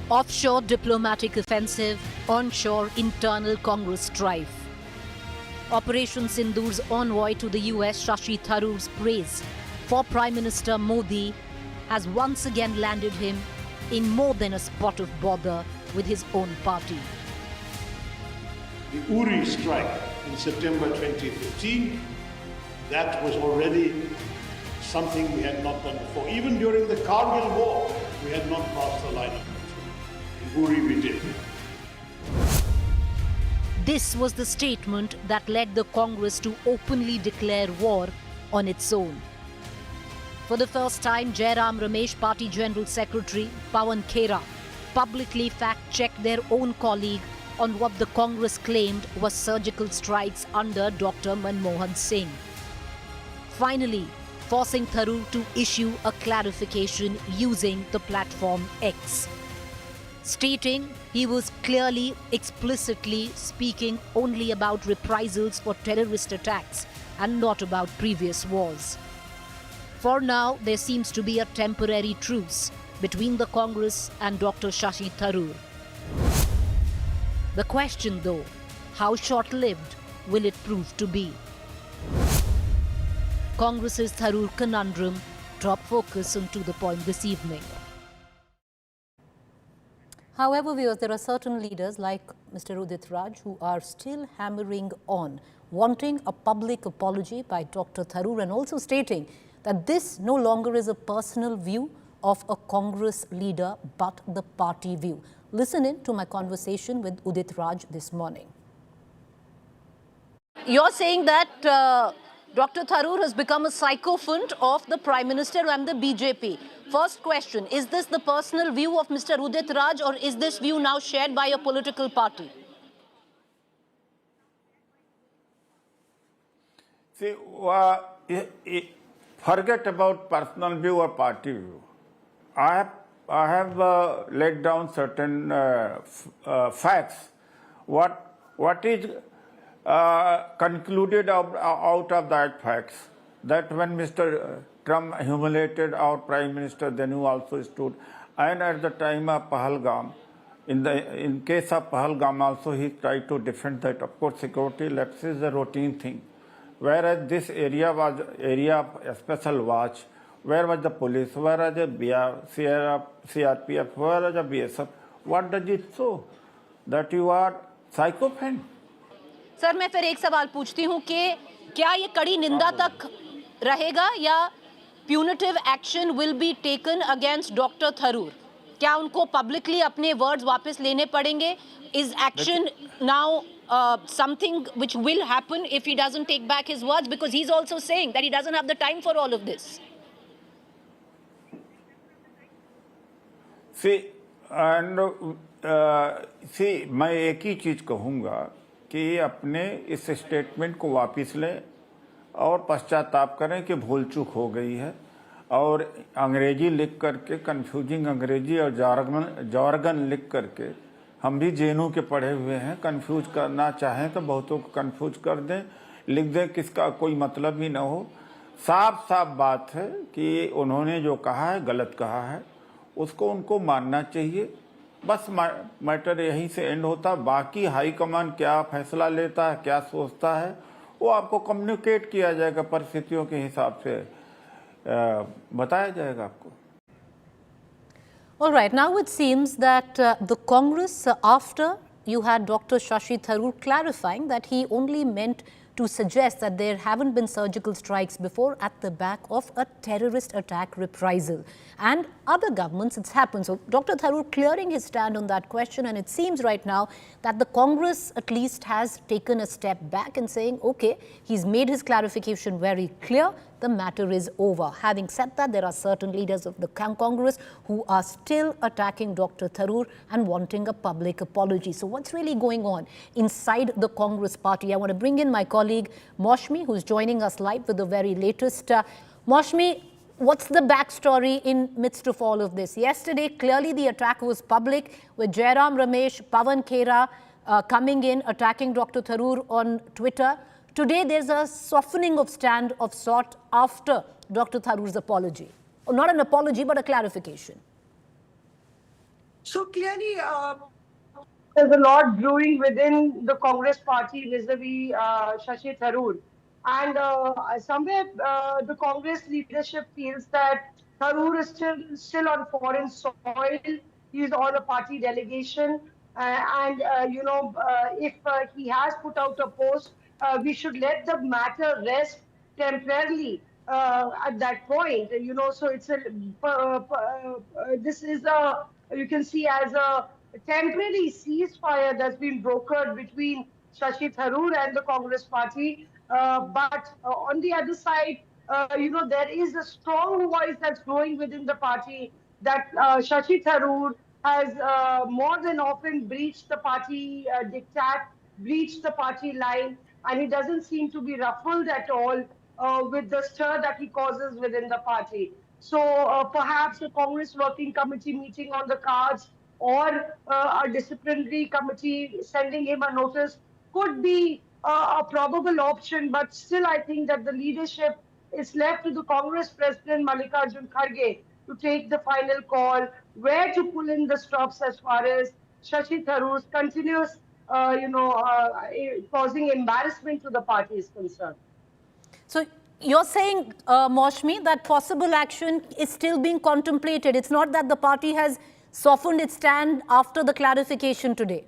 Offshore diplomatic offensive, onshore internal Congress strife. Operation Sindoor's envoy to the US, Shashi Tharoor's praise for Prime Minister Modi has once again landed him in more than a spot of bother with his own party. The Uri strike in September 2015, that was already something we had not done before. Even during the Kargil War, we had not crossed the line of control. In Uri we did. This was the statement that led the Congress to openly declare war on its own. For the first time, Jairam Ramesh Party General Secretary Pawan Khera publicly fact-checked their own colleague on what the Congress claimed was surgical strikes under Dr. Manmohan Singh. Finally, forcing Tharoor to issue a clarification using the platform X, stating he was clearly, explicitly speaking only about reprisals for terrorist attacks and not about previous wars. For now, there seems to be a temporary truce between the Congress and Dr. Shashi Tharoor. The question though, how short-lived will it prove to be? Congress's Tharoor conundrum top focus and to the point this evening. However, viewers, there are certain leaders like Mr. Udit Raj who are still hammering on, wanting a public apology by Dr. Tharoor and also stating that this no longer is a personal view of a Congress leader but the party view. Listen in to my conversation with Udit Raj this morning. You're saying that Dr. Tharoor has become a sycophant of the Prime Minister and the BJP. First question, is this the personal view of Mr. Udit Raj or is this view now shared by a political party? See, forget about personal view or party view. I have laid down certain facts. What is concluded out of that facts, that when Mr. Trump humiliated our Prime Minister, then who also stood, and at the time of Pahalgam, in case of Pahalgam also he tried to defend that. Of course, security lapse is a routine thing. Whereas this area was area of special watch, where was the police, where was the CRPF, where was the BSF? What does it show? That you are psychopath? Sir मैं फिर एक सवाल पूछती हूँ कि क्या ये कड़ी निंदा तक रहेगा या punitive action will be taken against Dr. Tharoor? क्या उनको publicly अपने words वापस लेने पड़ेंगे? Is action now something which will happen if he doesn't take back his words? Because he's also saying that he doesn't have the time for all of this. See, and मैं एक ही चीज कहूँगा कि अपने इस स्टेटमेंट को वापस लें और पश्चाताप करें कि भूल चूक हो गई है, और अंग्रेजी लिख करके, कंफ्यूजिंग अंग्रेजी और जार्गन लिख करके, हम भी जेनू के पढ़े हुए हैं, कंफ्यूज करना चाहें तो बहुतों को कंफ्यूज कर दें, लिख दें, किसका कोई मतलब ही ना हो। साफ साफ बात है कि उन्होंने जो कहा है गलत कहा है, उसको उनको मानना चाहिए। बस मैटर यहीं से एंड होता। बाकी हाई कमान क्या फैसला लेता है, क्या सोचता है, वो आपको कम्युनिकेट किया जाएगा, परिस्थितियों के हिसाब से बताया जाएगा आपको। All right, now it seems that the Congress, after you had Dr. Shashi Tharoor clarifying that he only meant to suggest that there haven't been surgical strikes before at the back of a terrorist attack reprisal. And other governments, it's happened. So Dr. Tharoor clearing his stand on that question, and it seems right now that the Congress at least has taken a step back and saying, okay, he's made his clarification very clear, the matter is over. Having said that, there are certain leaders of the Congress who are still attacking Dr. Tharoor and wanting a public apology. So what's really going on inside the Congress party? I want to bring in my colleague Maushmi, who's joining us live with the very latest. Maushmi, what's the backstory in midst of all of this? Yesterday, clearly the attack was public with Jairam Ramesh, Pawan Khera coming in, attacking Dr. Tharoor on Twitter. Today, there's a softening of stand of sort after Dr. Tharoor's apology. Or not an apology, but a clarification. So clearly, there's a lot brewing within the Congress party vis-a-vis Shashi Tharoor. And somewhere the Congress leadership feels that Tharoor is still on foreign soil. He's on a party delegation. If he has put out a post, we should let the matter rest temporarily at that point. So it's this is you can see as a temporary ceasefire that's been brokered between Shashi Tharoor and the Congress party. But on the other side, there is a strong voice that's growing within the party that Shashi Tharoor has more than often breached the party diktat, breached the party line, and he doesn't seem to be ruffled at all with the stir that he causes within the party. So perhaps a Congress working committee meeting on the cards or a disciplinary committee sending him a notice could be a probable option. But still, I think that the leadership is left to the Congress President Mallikarjun Kharge to take the final call where to pull in the stops as far as Shashi Tharoor's continuous, causing embarrassment to the party is concerned. So you're saying, Maushmi, that possible action is still being contemplated. It's not that the party has softened its stand after the clarification today.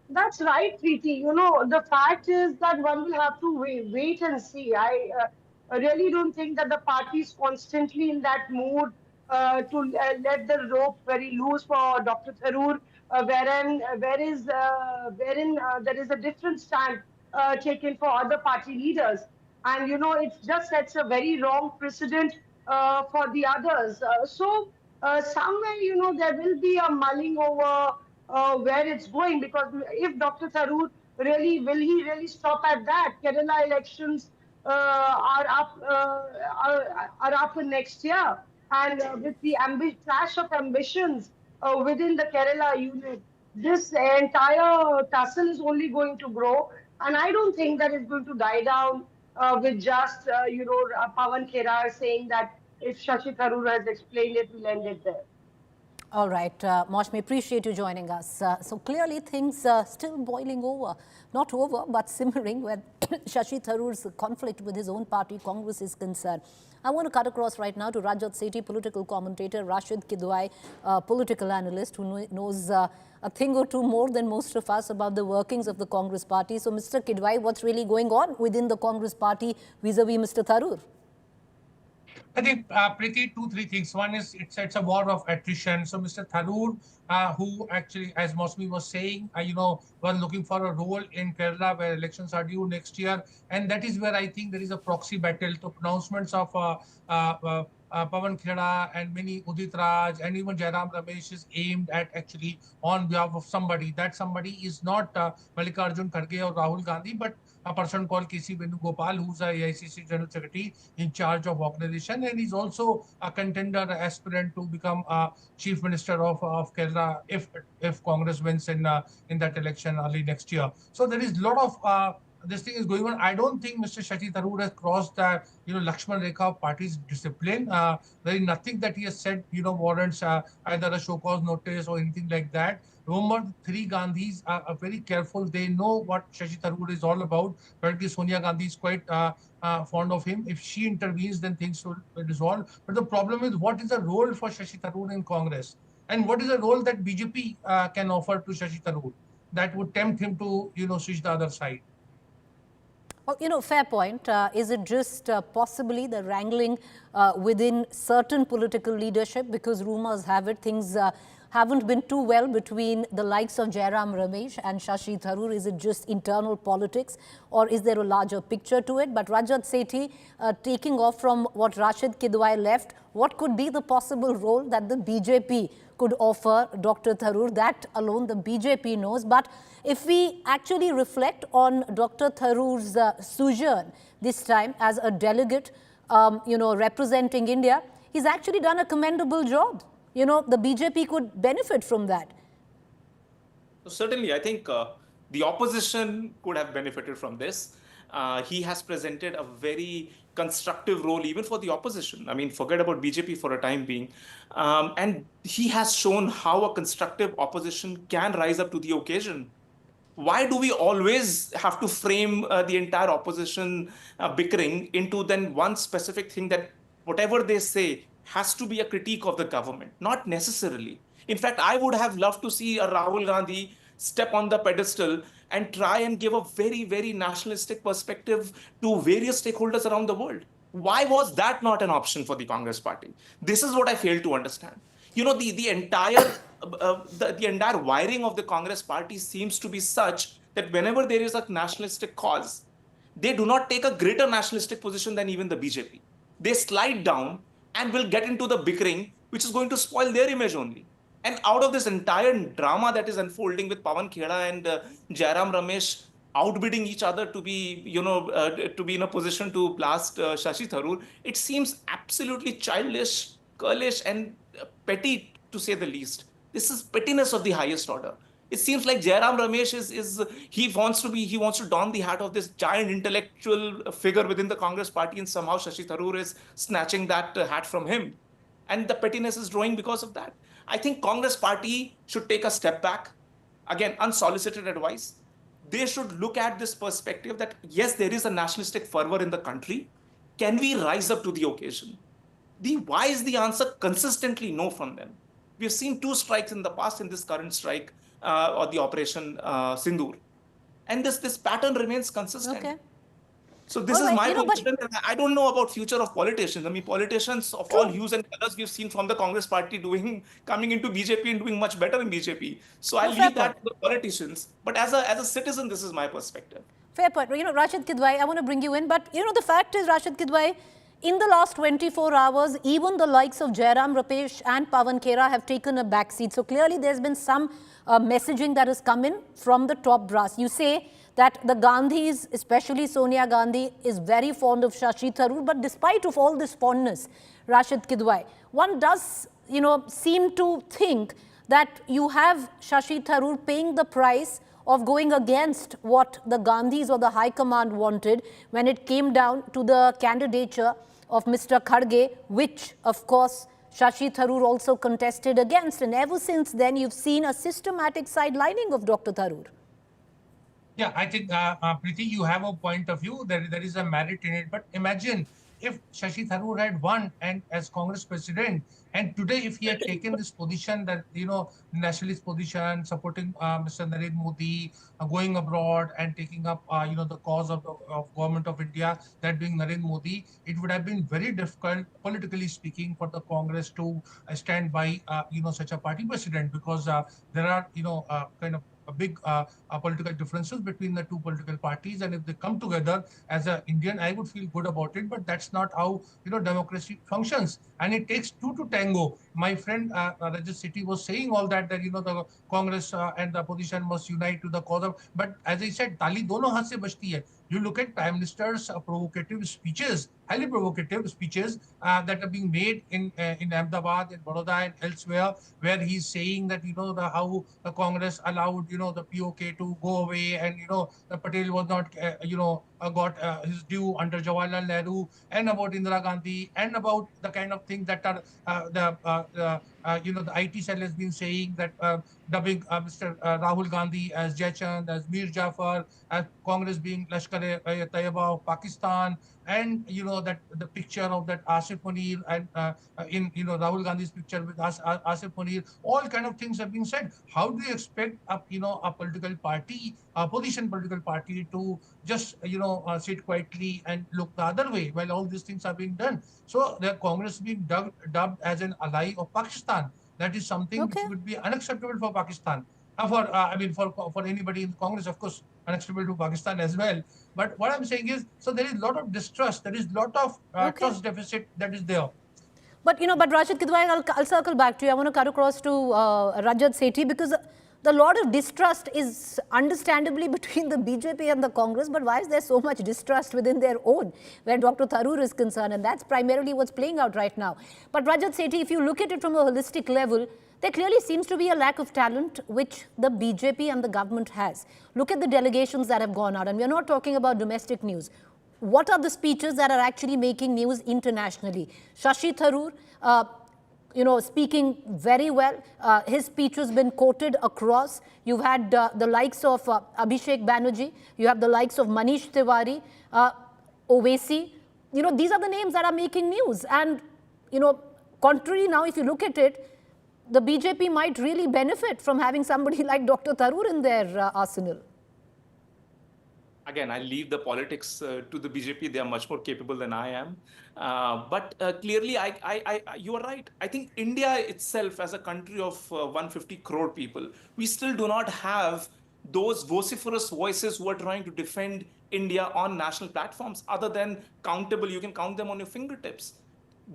That's right, Preeti. The fact is that one will have to wait and see. I really don't think that the party is constantly in that mood to let the rope very loose for Dr. Tharoor, wherein there is a different stand taken for other party leaders. And, it just sets a very wrong precedent for the others. Somewhere, there will be a mulling over where it's going, because if Dr. Tharoor will he really stop at that? Kerala elections are up next year, and with the clash of ambitions within the Kerala unit, this entire tussle is only going to grow, and I don't think that it's going to die down with just Pawan Khera saying that if Shashi Tharoor has explained it, we'll end it there. All right, Maushmi, appreciate you joining us. So clearly things still boiling over, not over, but simmering where Shashi Tharoor's conflict with his own party, Congress, is concerned. I want to cut across right now to Rajat Sethi, political commentator, Rashid Kidwai, political analyst who knows a thing or two more than most of us about the workings of the Congress party. So, Mr. Kidwai, what's really going on within the Congress party vis-a-vis Mr. Tharoor? I think, Preeti, three things. One is it's a war of attrition. So Mr. Tharoor, who actually, as Maushmi was saying, was looking for a role in Kerala where elections are due next year. And that is where I think there is a proxy battle to pronouncements of Pawan Khera and many Udit Raj and even Jairam Ramesh is aimed at actually on behalf of somebody. That somebody is not Mallikarjun Kharge or Rahul Gandhi, but a person called K.C. Venugopal, who's a AICC General Secretary in charge of organization, and he's also a contender, aspirant to become Chief Minister of Kerala if Congress wins in that election early next year. So there is a lot of this thing is going on. I don't think Mr. Shashi Tharoor has crossed the Lakshman Rekha of party's discipline. There is nothing that he has said warrants either a show cause notice or anything like that. Remember, three Gandhis are very careful. They know what Shashi Tharoor is all about. Apparently, Sonia Gandhi is quite fond of him. If she intervenes, then things will resolve. But the problem is, what is the role for Shashi Tharoor in Congress? And what is the role that BJP can offer to Shashi Tharoor that would tempt him to switch the other side? Well, fair point. Is it just possibly the wrangling within certain political leadership? Because rumors have it things haven't been too well between the likes of Jairam Ramesh and Shashi Tharoor. Is it just internal politics, or is there a larger picture to it? But Rajat Sethi, taking off from what Rashid Kidwai left, what could be the possible role that the BJP could offer Dr. Tharoor? That alone the BJP knows. But if we actually reflect on Dr. Tharoor's sojourn this time as a delegate, representing India, he's actually done a commendable job. The BJP could benefit from that. So certainly, I think the opposition could have benefited from this. He has presented a very constructive role even for the opposition. I mean, forget about BJP for a time being. And he has shown how a constructive opposition can rise up to the occasion. Why do we always have to frame the entire opposition bickering into then one specific thing that whatever they say has to be a critique of the government? Not necessarily. In fact, I would have loved to see a Rahul Gandhi step on the pedestal and try and give a very, very nationalistic perspective to various stakeholders around the world. Why was that not an option for the Congress party? This is what I fail to understand. You know, the entire wiring of the Congress party seems to be such that whenever there is a nationalistic cause, they do not take a greater nationalistic position than even the BJP. They slide down and will get into the bickering, which is going to spoil their image only. And out of this entire drama that is unfolding with Pawan Kheda and Jairam Ramesh outbidding each other to be, to be in a position to blast Shashi Tharoor, it seems absolutely childish, girlish, and petty to say the least. This is pettiness of the highest order. It seems like Jairam Ramesh he wants to don the hat of this giant intellectual figure within the Congress party, and somehow Shashi Tharoor is snatching that hat from him. And the pettiness is growing because of that. I think Congress party should take a step back. Again, unsolicited advice. They should look at this perspective that yes, there is a nationalistic fervor in the country. Can we rise up to the occasion? Why is the answer consistently no from them? We have seen 2 strikes in the past in this current strike or the Operation Sindoor. And this pattern remains consistent. Okay. So this is my position. I don't know about future of politicians. I mean, politicians of all hues and colors we've seen from the Congress party coming into BJP and doing much better in BJP. So I'll leave that to the politicians. But as a citizen, this is my perspective. Fair point. Rashid Kidwai, I want to bring you in. But, the fact is, Rashid Kidwai, in the last 24 hours, even the likes of Jairam Ramesh and Pawan Kheda have taken a backseat. So clearly there's been some messaging that has come in from the top brass. You say that the Gandhis, especially Sonia Gandhi, is very fond of Shashi Tharoor. But despite of all this fondness, Rashid Kidwai, one does, seem to think that you have Shashi Tharoor paying the price of going against what the Gandhis or the High Command wanted when it came down to the candidature of Mr. Kharge, which, of course, Shashi Tharoor also contested against. And ever since then, you've seen a systematic sidelining of Dr. Tharoor. Yeah, I think, Preeti, you have a point of view. There is a merit in it. But imagine if Shashi Tharoor had won and as Congress president, and today if he had taken this position that, nationalist position, supporting Mr. Narendra Modi, going abroad and taking up, the cause of government of India, that being Narendra Modi, it would have been very difficult, politically speaking, for the Congress to stand by, such a party president, because there are, kind of big political differences between the 2 political parties, and if they come together as an Indian, I would feel good about it. But that's not how democracy functions, and it takes 2 to tango. My friend Rajat Sethi was saying all that the Congress and the opposition must unite to the cause of. But as I said, tali dono haath se bajti hai. You look at Prime Minister's provocative speeches, highly provocative speeches that are being made in Ahmedabad, in Baroda, and elsewhere, where he's saying that how the Congress allowed the POK to go away, and the Patel was not got his due under Jawaharlal Nehru, and about Indira Gandhi, and about the kind of things that are the IT cell has been saying, that dubbing Mr. Rahul Gandhi as Jaichand, as Mir Jafar, as Congress being Lashkar-e-Taiba of Pakistan, and that the picture of that Asif Munir, and in Rahul Gandhi's picture with Asif Munir, all kind of things have been said. How do you expect a political party, opposition political party, to just sit quietly and look the other way while all these things are being done? So the Congress being dubbed as an ally of Pakistan. That is something which would be unacceptable for Pakistan. For anybody in Congress, of course, unacceptable to Pakistan as well. But what I'm saying is, so there is a lot of distrust, there is a lot of trust deficit that is there. But, but Rashid Kidwai, I'll circle back to you. I want to cut across to Rajat Sethi, because The lot of distrust is understandably between the BJP and the Congress, but why is there so much distrust within their own, where Dr. Tharoor is concerned? And that's primarily what's playing out right now. But Rajat Sethi, if you look at it from a holistic level, there clearly seems to be a lack of talent which the BJP and the government has. Look at the delegations that have gone out, and we're not talking about domestic news. What are the speeches that are actually making news internationally? Shashi Tharoor, speaking very well. His speech has been quoted across. You've had the likes of Abhishek Banerjee. You have the likes of Manish Tiwari, Owaisi. These are the names that are making news. And, contrary now, if you look at it, the BJP might really benefit from having somebody like Dr. Tharoor in their arsenal. Again, I leave the politics to the BJP. They are much more capable than I am. But clearly, you are right. I think India itself, as a country of 150 crore people, we still do not have those vociferous voices who are trying to defend India on national platforms, other than countable. You can count them on your fingertips.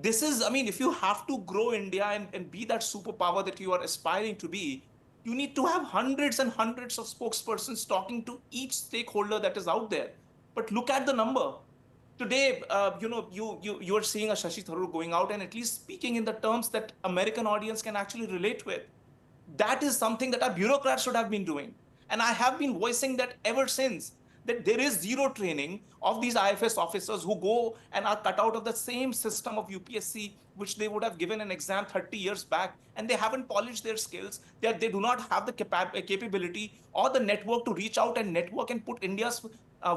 This is, if you have to grow India and be that superpower that you are aspiring to be, you need to have hundreds and hundreds of spokespersons talking to each stakeholder that is out there. But look at the number. Today, you are seeing a Shashi Tharoor going out and at least speaking in the terms that American audience can actually relate with. That is something that our bureaucrats should have been doing. And I have been voicing that ever since, that there is zero training of these IFS officers who go and are cut out of the same system of UPSC, which they would have given an exam 30 years back, and they haven't polished their skills. They do not have the capability or the network to reach out and network and put India's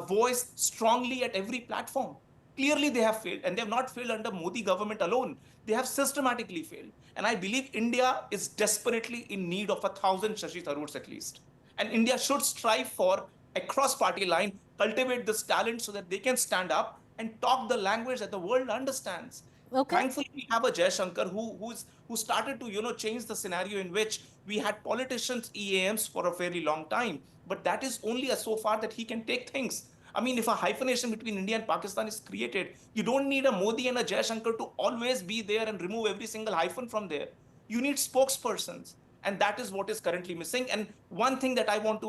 voice strongly at every platform. Clearly, they have failed, and they have not failed under Modi government alone. They have systematically failed. And I believe India is desperately in need of 1,000 Shashi Tharoors at least. And India should strive for, across party line, cultivate this talent so that they can stand up and talk the language that the world understands. Okay. Thankfully, we have a Jaishankar who started to change the scenario in which we had politicians EAMs for a very long time. But that is only so far that he can take things. If a hyphenation between India and Pakistan is created, you don't need a Modi and a Jaishankar to always be there and remove every single hyphen from there. You need spokespersons. And that is what is currently missing. And one thing that I want to,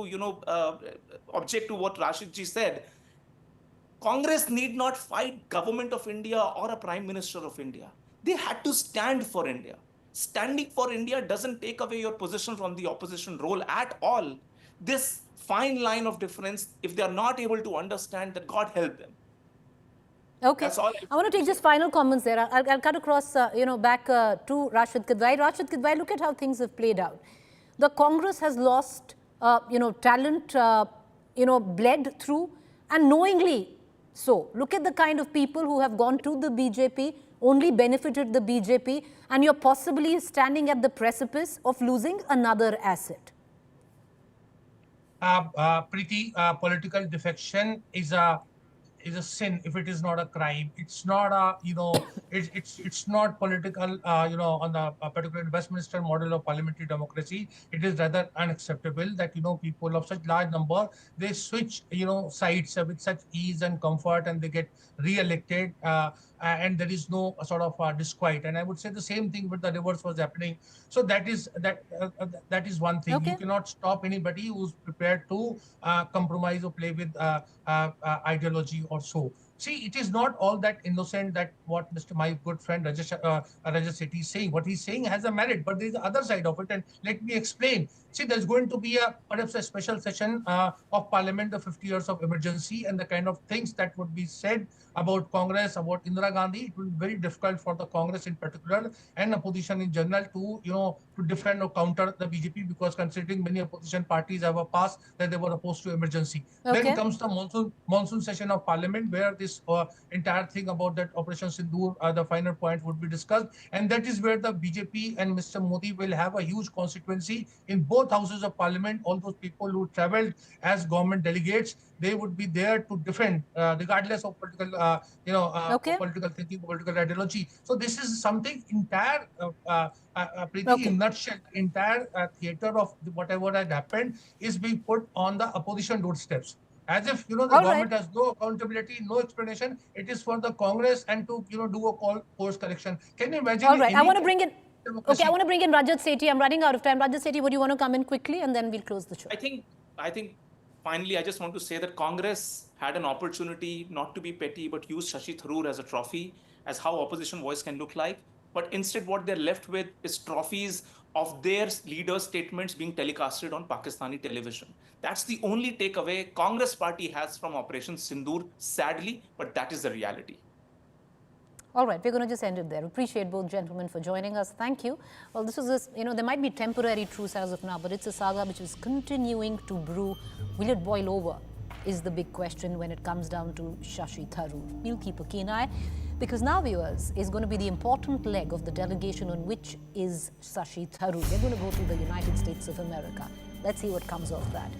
object to what Rashid ji said, Congress need not fight government of India or a Prime Minister of India. They had to stand for India. Standing for India doesn't take away your position from the opposition role at all. This fine line of difference, if they are not able to understand, that God help them. Okay. That's all I want to take just final comments there. I'll cut across, back to Rashid Kidwai. Rashid Kidwai, look at how things have played out. The Congress has lost, talent, bled through, and knowingly so. Look at the kind of people who have gone to the BJP, only benefited the BJP, and you're possibly standing at the precipice of losing another asset. Preeti, political defection is a sin if it is not a crime. It's not a it's not political on the particular Westminster model of parliamentary democracy. It is rather unacceptable that people of such large number, they switch sides with such ease and comfort, and they get re-elected, and there is no sort of disquiet. And I would say the same thing with the reverse was happening. So that is one thing. Okay. You cannot stop anybody who's prepared to compromise or play with ideology or so. See, it is not all that innocent that what my good friend Rajat Sethi is saying. What he's saying has a merit, but there is the other side of it, and let me explain. See, there's going to be perhaps a special session of Parliament, the 50 years of emergency, and the kind of things that would be said about Congress, about Indira Gandhi. It will be very difficult for the Congress in particular and opposition in general to defend or counter the BJP, because considering many opposition parties have a past that they were opposed to emergency. Okay. Then comes the monsoon session of Parliament, where this entire thing about that Operation Sindoor, the final point would be discussed, and that is where the BJP and Mr. Modi will have a huge constituency in both houses of Parliament. All those people who travelled as government delegates, they would be there to defend, regardless of political, Okay. political thinking, political ideology. So this is something entire, Preeti, in nutshell, entire theatre of whatever had happened is being put on the opposition doorsteps. As if the government has no accountability, no explanation. It is for the Congress and to do a course correction. Can you imagine? All right, I want to bring in. democracy. Okay, I want to bring in Rajat Sethi. I'm running out of time. Rajat Sethi, would you want to come in quickly and then we'll close the show? I think finally, I just want to say that Congress had an opportunity not to be petty, but use Shashi Tharoor as a trophy, as how opposition voice can look like. But instead, what they're left with is trophies of their leaders' statements being telecasted on Pakistani television. That's the only takeaway Congress party has from Operation Sindoor, sadly, but that is the reality. All right, we're going to just end it there. Appreciate both gentlemen for joining us. Thank you. Well, this was, there might be temporary truce as of now, but it's a saga which is continuing to brew. Will it boil over? Is the big question when it comes down to Shashi Tharoor. We'll keep a keen eye because now, viewers, is going to be the important leg of the delegation on which is Shashi Tharoor. They're going to go to the United States of America. Let's see what comes of that.